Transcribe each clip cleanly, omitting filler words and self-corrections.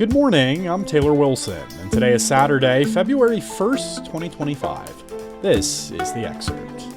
Good morning, I'm Taylor Wilson, and today is Saturday, February 1st, 2025. This is the Excerpt.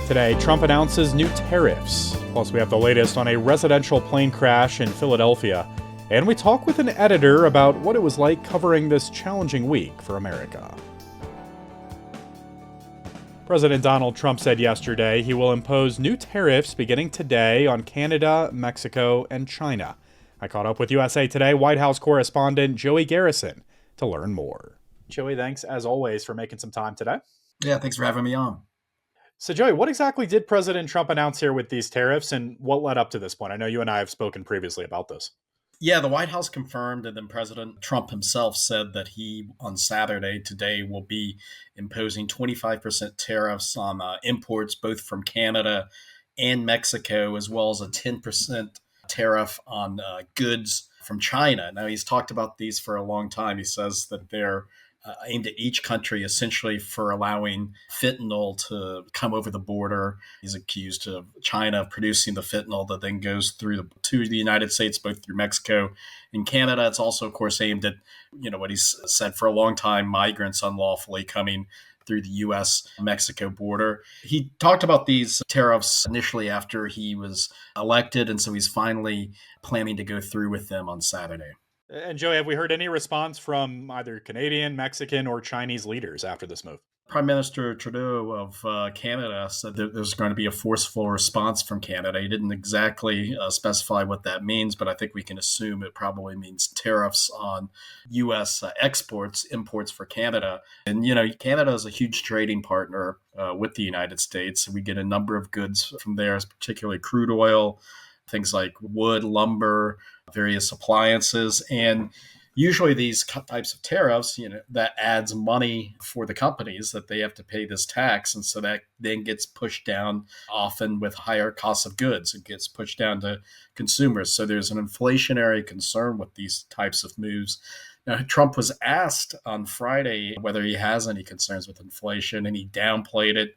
Today, Trump announces new tariffs. Plus, we have the latest on a residential plane crash in Philadelphia. And we talk with an editor about what it was like covering this challenging week for America. President Donald Trump said yesterday he will impose new tariffs beginning today on Canada, Mexico, and China. I caught up with USA Today White House correspondent Joey Garrison to learn more. Joey, thanks as always for making some time today. Yeah, thanks for having me on. So, Joey, what exactly did President Trump announce here with these tariffs, and what led up to this point? I know you and I have spoken previously about this. Yeah, the White House confirmed, and then President Trump himself said that he, on Saturday, today, will be imposing 25% tariffs on imports both from Canada and Mexico, as well as a 10% tariff on goods from China. Now, he's talked about these for a long time. He says that they're aimed at each country essentially for allowing fentanyl to come over the border. He's accused of China of producing the fentanyl that then goes through to the United States, both through Mexico and Canada. It's also, of course, aimed at, what he's said for a long time, migrants unlawfully coming through the U.S.-Mexico border. He talked about these tariffs initially after he was elected, and so he's finally planning to go through with them on Saturday. And Joey, have we heard any response from either Canadian, Mexican, or Chinese leaders after this move? Prime Minister Trudeau of Canada said that there's going to be a forceful response from Canada. He didn't exactly specify what that means, but I think we can assume it probably means tariffs on U.S. imports for Canada. And, Canada is a huge trading partner with the United States. We get a number of goods from there, particularly crude oil, things like wood, lumber, various appliances. And usually these types of tariffs, that adds money for the companies that they have to pay this tax. And so that then gets pushed down, often with higher costs of goods. It gets pushed down to consumers. So there's an inflationary concern with these types of moves. Now, Trump was asked on Friday whether he has any concerns with inflation, and he downplayed it.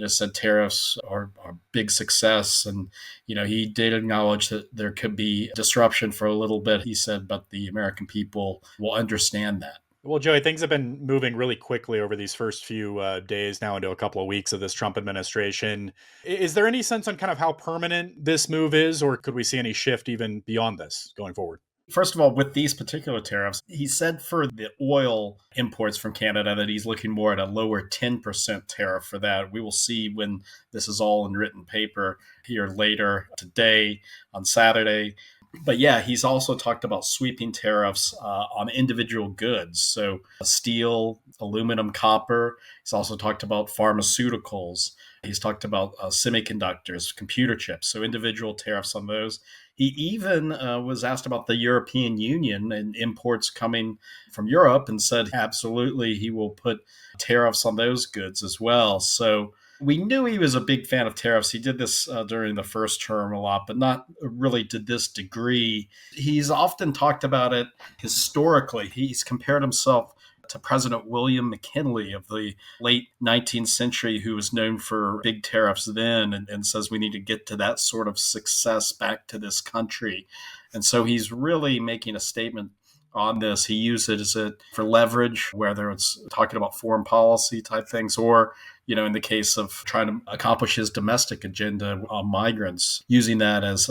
Said tariffs are a big success. And, he did acknowledge that there could be disruption for a little bit, he said, but the American people will understand that. Well, Joey, things have been moving really quickly over these first few days now into a couple of weeks of this Trump administration. Is there any sense on kind of how permanent this move is, or could we see any shift even beyond this going forward? First of all, with these particular tariffs, he said for the oil imports from Canada that he's looking more at a lower 10% tariff for that. We will see when this is all in written paper here later today on Saturday. But yeah, he's also talked about sweeping tariffs on individual goods. So steel, aluminum, copper. He's also talked about pharmaceuticals. He's talked about semiconductors, computer chips. So individual tariffs on those. He even was asked about the European Union and imports coming from Europe and said absolutely he will put tariffs on those goods as well. So we knew he was a big fan of tariffs. He did this during the first term a lot, but not really to this degree. He's often talked about it historically. He's compared himself to President William McKinley of the late 19th century, who was known for big tariffs then, and says we need to get to that sort of success back to this country. And so he's really making a statement on this. He uses it for leverage, whether it's talking about foreign policy type things or, in the case of trying to accomplish his domestic agenda on migrants, using that as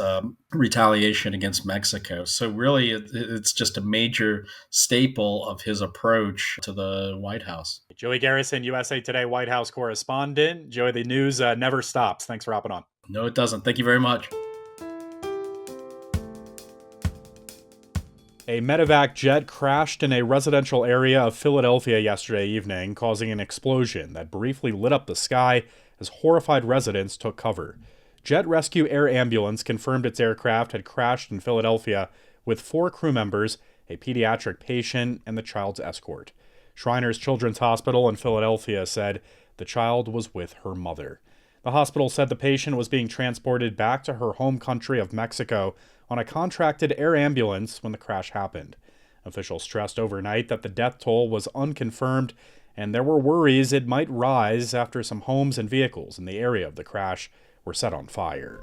retaliation against Mexico. So really, it's just a major staple of his approach to the White House. Joey Garrison, USA Today White House correspondent. Joey, the news never stops. Thanks for hopping on. No, it doesn't. Thank you very much. A medevac jet crashed in a residential area of Philadelphia yesterday evening, causing an explosion that briefly lit up the sky as horrified residents took cover. Jet Rescue Air Ambulance confirmed its aircraft had crashed in Philadelphia with 4 crew members, a pediatric patient, and the child's escort. Shriners Children's Hospital in Philadelphia said the child was with her mother. The hospital said the patient was being transported back to her home country of Mexico on a contracted air ambulance when the crash happened. Officials stressed overnight that the death toll was unconfirmed, and there were worries it might rise after some homes and vehicles in the area of the crash were set on fire.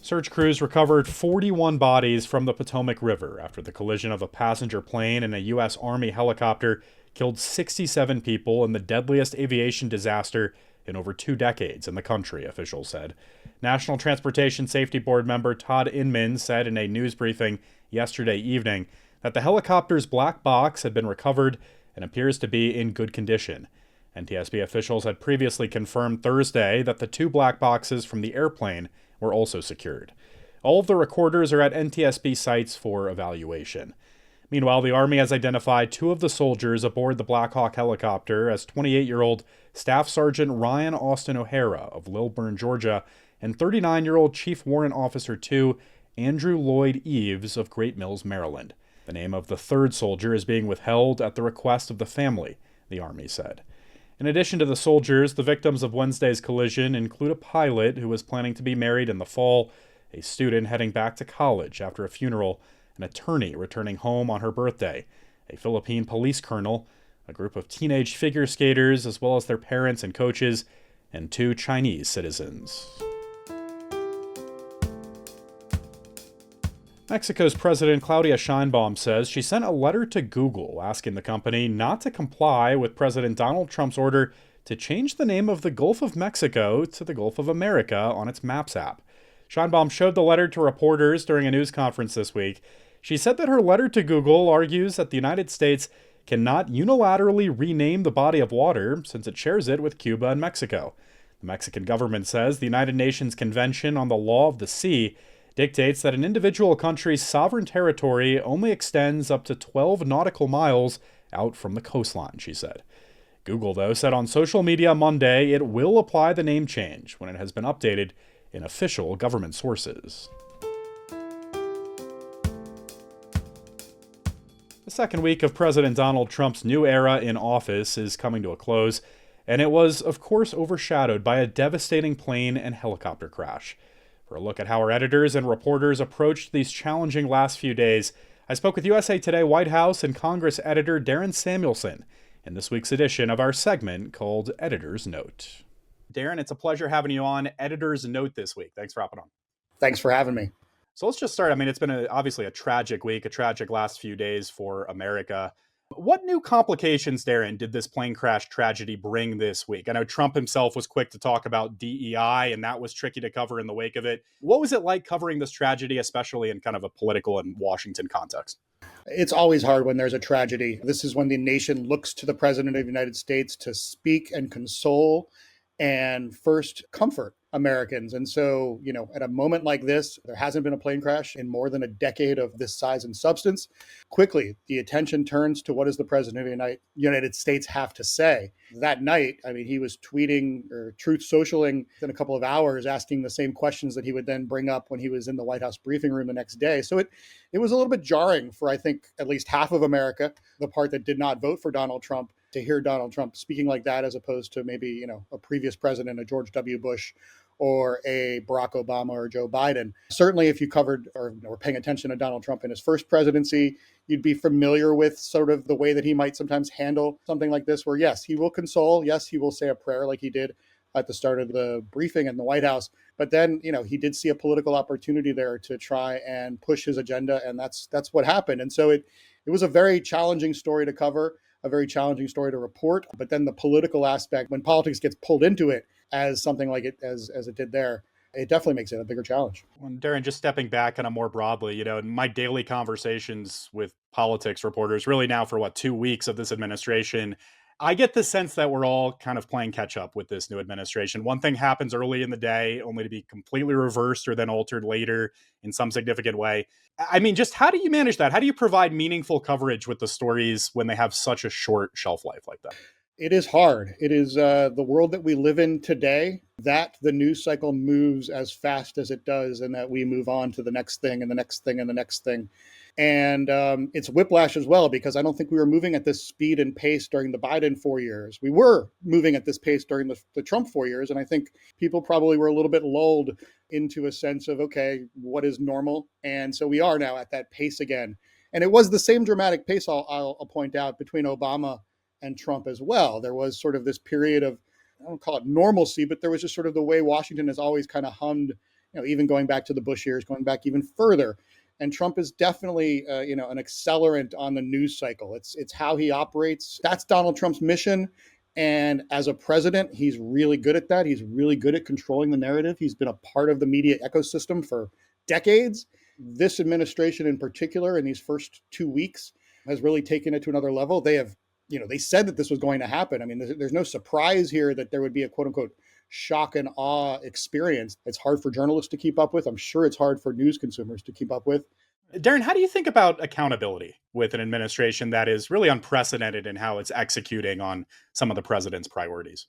Search crews recovered 41 bodies from the Potomac River after the collision of a passenger plane and a U.S. Army helicopter killed 67 people in the deadliest aviation disaster in over 2 decades in the country, officials said. National Transportation Safety Board member Todd Inman said in a news briefing yesterday evening that the helicopter's black box had been recovered and appears to be in good condition. NTSB officials had previously confirmed Thursday that the 2 black boxes from the airplane were also secured. All of the recorders are at NTSB sites for evaluation. Meanwhile, the Army has identified 2 of the soldiers aboard the Black Hawk helicopter as 28-year-old Staff Sergeant Ryan Austin O'Hara of Lilburn, Georgia, and 39-year-old Chief Warrant Officer 2 Andrew Lloyd Eves of Great Mills, Maryland. The name of the 3rd soldier is being withheld at the request of the family, the Army said. In addition to the soldiers, the victims of Wednesday's collision include a pilot who was planning to be married in the fall, a student heading back to college after a funeral, an attorney returning home on her birthday, a Philippine police colonel, a group of teenage figure skaters, as well as their parents and coaches, and 2 Chinese citizens. Mexico's President Claudia Sheinbaum says she sent a letter to Google asking the company not to comply with President Donald Trump's order to change the name of the Gulf of Mexico to the Gulf of America on its Maps app. Sheinbaum showed the letter to reporters during a news conference this week. She said that her letter to Google argues that the United States cannot unilaterally rename the body of water since it shares it with Cuba and Mexico. The Mexican government says the United Nations Convention on the Law of the Sea dictates that an individual country's sovereign territory only extends up to 12 nautical miles out from the coastline, she said. Google, though, said on social media Monday it will apply the name change when it has been updated in official government sources. The second week of President Donald Trump's new era in office is coming to a close, and it was, of course, overshadowed by a devastating plane and helicopter crash. For a look at how our editors and reporters approached these challenging last few days, I spoke with USA Today White House and Congress editor Darren Samuelsohn in this week's edition of our segment called Editor's Note. Darren, it's a pleasure having you on Editor's Note this week. Thanks for hopping on. Thanks for having me. So let's just start. I mean, it's been obviously a tragic week, a tragic last few days for America. What new complications, Darren, did this plane crash tragedy bring this week? I know Trump himself was quick to talk about DEI, and that was tricky to cover in the wake of it. What was it like covering this tragedy, especially in kind of a political and Washington context? It's always hard when there's a tragedy. This is when the nation looks to the President of the United States to speak and console and first comfort Americans. And so, at a moment like this, there hasn't been a plane crash in more than a decade of this size and substance. Quickly, the attention turns to what does the President of the United States have to say. That night, he was tweeting or truth socialing in a couple of hours, asking the same questions that he would then bring up when he was in the White House briefing room the next day. So it was a little bit jarring for, I think, at least half of America, the part that did not vote for Donald Trump, to hear Donald Trump speaking like that as opposed to maybe, a previous president, a George W. Bush or a Barack Obama or Joe Biden. Certainly, if you covered or were paying attention to Donald Trump in his first presidency, you'd be familiar with sort of the way that he might sometimes handle something like this, where yes, he will console. Yes, he will say a prayer like he did at the start of the briefing in the White House. But then, he did see a political opportunity there to try and push his agenda. And that's what happened. And so it was a very challenging story to cover, a very challenging story to report. But then the political aspect, when politics gets pulled into it, as something like it as it did there, it definitely makes it a bigger challenge. Well, Darren, just stepping back kind of more broadly, in my daily conversations with politics reporters, really now for 2 weeks of this administration, I get the sense that we're all kind of playing catch up with this new administration. One thing happens early in the day, only to be completely reversed or then altered later in some significant way. I mean, just how do you manage that? How do you provide meaningful coverage with the stories when they have such a short shelf life like that? It is hard. It is the world that we live in today, that the news cycle moves as fast as it does, and that we move on to the next thing and the next thing and the next thing. And it's whiplash as well, because I don't think we were moving at this speed and pace during the Biden 4 years. We were moving at this pace during the Trump 4 years. And I think people probably were a little bit lulled into a sense of, okay, what is normal? And so we are now at that pace again. And it was the same dramatic pace, I'll point out, between Obama and Trump as well. There was sort of this period of, I don't call it normalcy, but there was just sort of the way Washington has always kind of hummed even going back to the Bush years, going back even further. And Trump is definitely, an accelerant on the news cycle. It's how he operates. That's Donald Trump's mission. And as a president, he's really good at that. He's really good at controlling the narrative. He's been a part of the media ecosystem for decades. This administration in particular, in these first 2 weeks, has really taken it to another level. They have, they said that this was going to happen. I mean, there's no surprise here that there would be a quote unquote shock and awe experience. It's hard for journalists to keep up with. I'm sure it's hard for news consumers to keep up with. Darren, how do you think about accountability with an administration that is really unprecedented in how it's executing on some of the president's priorities?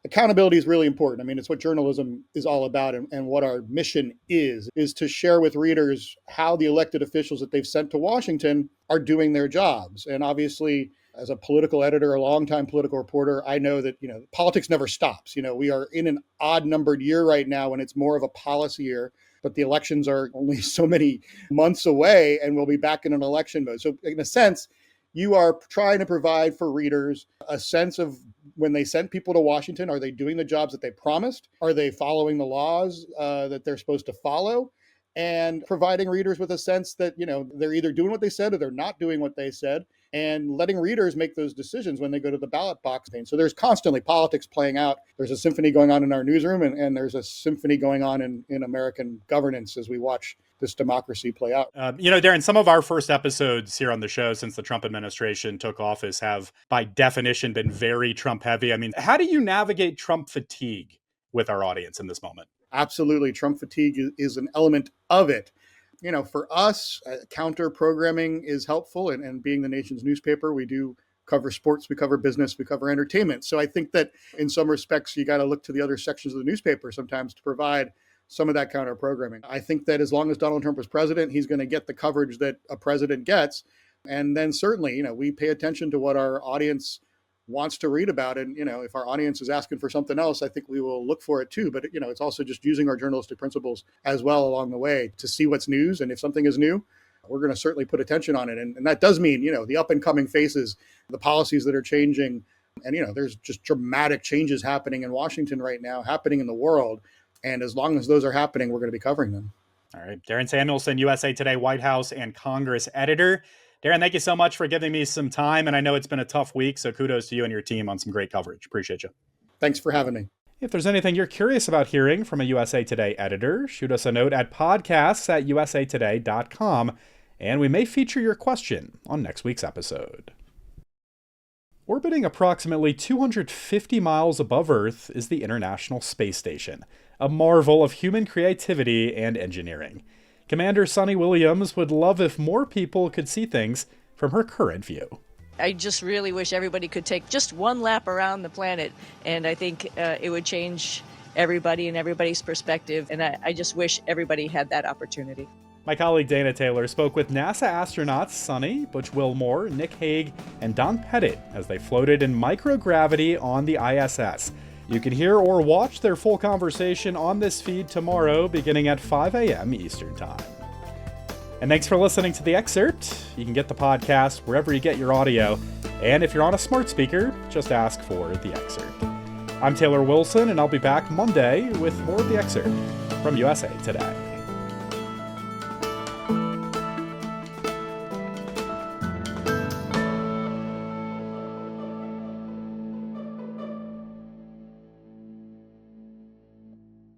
Accountability is really important. I mean, it's what journalism is all about, and what our mission is to share with readers how the elected officials that they've sent to Washington are doing their jobs. And obviously, as a political editor, a longtime political reporter, I know that, politics never stops. We are in an odd numbered year right now when it's more of a policy year, but the elections are only so many months away, and we'll be back in an election mode. So in a sense, you are trying to provide for readers a sense of when they sent people to Washington, are they doing the jobs that they promised? Are they following the laws that they're supposed to follow? And providing readers with a sense that, they're either doing what they said or they're not doing what they said, and letting readers make those decisions when they go to the ballot box. And so there's constantly politics playing out. There's a symphony going on in our newsroom, and there's a symphony going on in American governance as we watch this democracy play out. Darren, some of our first episodes here on the show since the Trump administration took office have, by definition, been very Trump heavy. I mean, how do you navigate Trump fatigue with our audience in this moment? Absolutely. Trump fatigue is an element of it. For us, counter programming is helpful. And being the nation's newspaper, we do cover sports, we cover business, we cover entertainment. So I think that in some respects, you got to look to the other sections of the newspaper sometimes to provide some of that counter programming. I think that as long as Donald Trump is president, he's going to get the coverage that a president gets. And then certainly, we pay attention to what our audience wants to read about. And, if our audience is asking for something else, I think we will look for it too. But, it's also just using our journalistic principles as well along the way to see what's news. And if something is new, we're going to certainly put attention on it. And that does mean, the up and coming faces, the policies that are changing. And, there's just dramatic changes happening in Washington right now, happening in the world. And as long as those are happening, we're going to be covering them. All right. Darren Samuelsohn, USA Today White House and Congress editor. Darren, thank you so much for giving me some time. And I know it's been a tough week, so kudos to you and your team on some great coverage. Appreciate you. Thanks for having me. If there's anything you're curious about hearing from a USA Today editor, shoot us a note at podcasts@usatoday.com, and we may feature your question on next week's episode. Orbiting approximately 250 miles above Earth is the International Space Station, a marvel of human creativity and engineering. Commander Sunny Williams would love if more people could see things from her current view. I just really wish everybody could take just one lap around the planet, and I think it would change everybody and everybody's perspective, and I just wish everybody had that opportunity. My colleague Dana Taylor spoke with NASA astronauts Sunny, Butch Wilmore, Nick Hague, and Don Pettit as they floated in microgravity on the ISS. You can hear or watch their full conversation on this feed tomorrow, beginning at 5 a.m. Eastern Time. And thanks for listening to The Excerpt. You can get the podcast wherever you get your audio. And if you're on a smart speaker, just ask for The Excerpt. I'm Taylor Wilson, and I'll be back Monday with more of The Excerpt from USA Today.